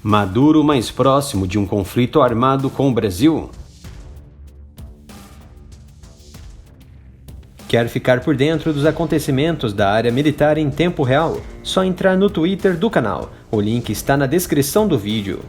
Maduro mais próximo de um conflito armado com o Brasil? Quer ficar por dentro dos acontecimentos da área militar em tempo real? Só entrar no Twitter do canal. O link está na descrição do vídeo.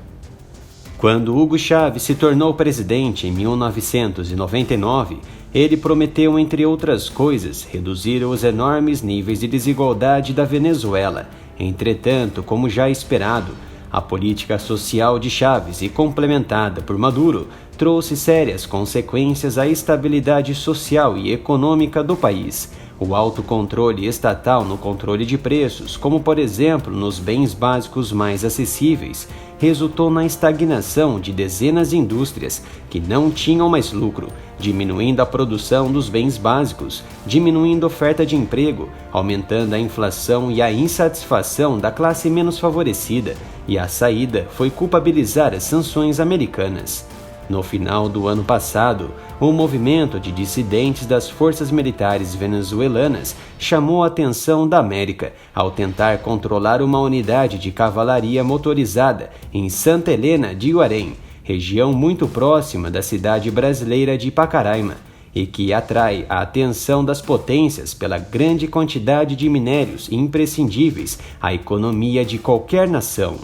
Quando Hugo Chávez se tornou presidente em 1999, ele prometeu, entre outras coisas, reduzir os enormes níveis de desigualdade da Venezuela. Entretanto, como já esperado, a política social de Chávez, e complementada por Maduro, trouxe sérias consequências à estabilidade social e econômica do país. O autocontrole estatal no controle de preços, como por exemplo nos bens básicos mais acessíveis, resultou na estagnação de dezenas de indústrias que não tinham mais lucro, diminuindo a produção dos bens básicos, diminuindo a oferta de emprego, aumentando a inflação e a insatisfação da classe menos favorecida, e a saída foi culpabilizar as sanções americanas. No final do ano passado, um movimento de dissidentes das forças militares venezuelanas chamou a atenção da América ao tentar controlar uma unidade de cavalaria motorizada em Santa Helena de Guarém, região muito próxima da cidade brasileira de Pacaraima, e que atrai a atenção das potências pela grande quantidade de minérios imprescindíveis à economia de qualquer nação.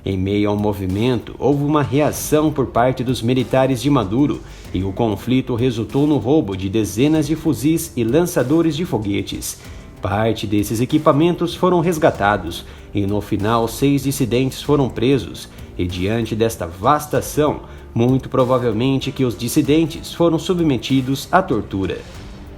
Em meio ao movimento, houve uma reação por parte dos militares de Maduro e o conflito resultou no roubo de dezenas de fuzis e lançadores de foguetes. Parte desses equipamentos foram resgatados e no final 6 dissidentes foram presos. E diante desta vasta ação, muito provavelmente que os dissidentes foram submetidos à tortura.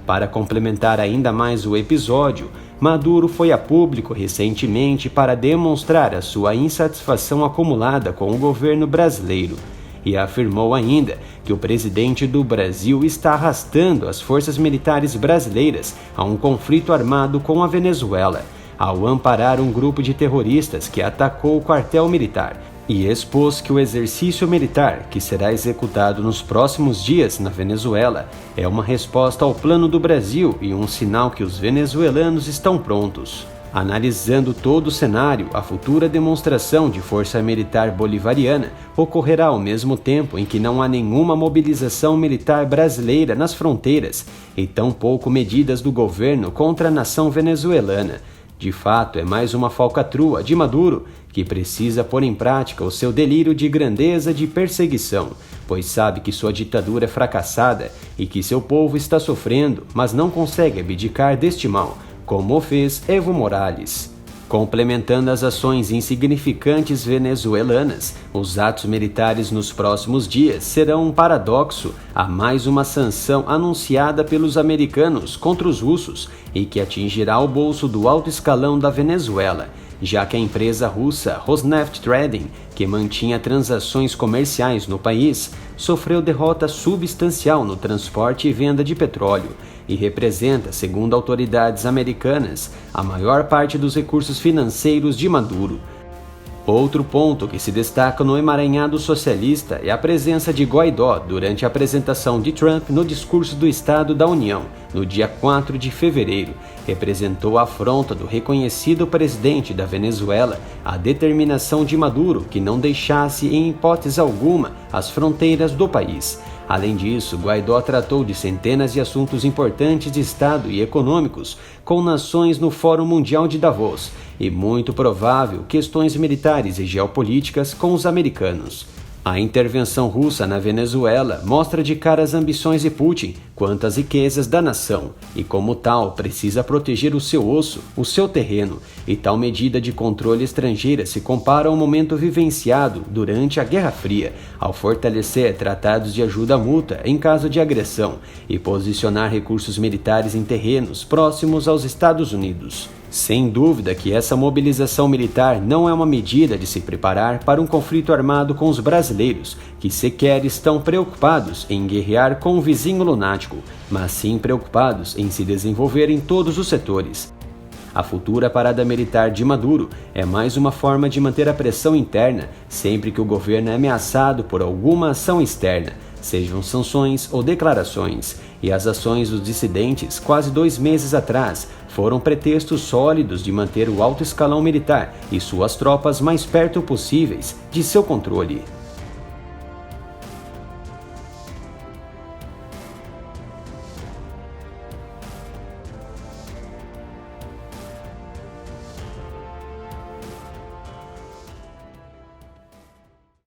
Para complementar ainda mais o episódio, Maduro foi a público recentemente para demonstrar a sua insatisfação acumulada com o governo brasileiro e afirmou ainda que o presidente do Brasil está arrastando as forças militares brasileiras a um conflito armado com a Venezuela, ao amparar um grupo de terroristas que atacou o quartel militar, e expôs que o exercício militar, que será executado nos próximos dias na Venezuela, é uma resposta ao plano do Brasil e um sinal que os venezuelanos estão prontos. Analisando todo o cenário, a futura demonstração de força militar bolivariana ocorrerá ao mesmo tempo em que não há nenhuma mobilização militar brasileira nas fronteiras e tampouco medidas do governo contra a nação venezuelana. De fato, é mais uma falcatrua de Maduro, que precisa pôr em prática o seu delírio de grandeza de perseguição, pois sabe que sua ditadura é fracassada e que seu povo está sofrendo, mas não consegue abdicar deste mal, como o fez Evo Morales. Complementando as ações insignificantes venezuelanas, os atos militares nos próximos dias serão um paradoxo a mais uma sanção anunciada pelos americanos contra os russos e que atingirá o bolso do alto escalão da Venezuela, já que a empresa russa Rosneft Trading, que mantinha transações comerciais no país, sofreu derrota substancial no transporte e venda de petróleo e representa, segundo autoridades americanas, a maior parte dos recursos financeiros de Maduro. Outro ponto que se destaca no emaranhado socialista é a presença de Guaidó durante a apresentação de Trump no discurso do Estado da União, no dia 4 de fevereiro. Representou a afronta do reconhecido presidente da Venezuela à determinação de Maduro que não deixasse em hipótese alguma as fronteiras do país. Além disso, Guaidó tratou de centenas de assuntos importantes de Estado e econômicos com nações no Fórum Mundial de Davos e, muito provável, questões militares e geopolíticas com os americanos. A intervenção russa na Venezuela mostra de cara as ambições de Putin quanto às riquezas da nação e, como tal, precisa proteger o seu osso, o seu terreno, e tal medida de controle estrangeira se compara ao momento vivenciado durante a Guerra Fria, ao fortalecer tratados de ajuda mútua em caso de agressão e posicionar recursos militares em terrenos próximos aos Estados Unidos. Sem dúvida que essa mobilização militar não é uma medida de se preparar para um conflito armado com os brasileiros, que sequer estão preocupados em guerrear com um vizinho lunático, mas sim preocupados em se desenvolver em todos os setores. A futura parada militar de Maduro é mais uma forma de manter a pressão interna sempre que o governo é ameaçado por alguma ação externa, sejam sanções ou declarações, e as ações dos dissidentes quase 2 meses atrás foram pretextos sólidos de manter o alto escalão militar e suas tropas mais perto possíveis de seu controle.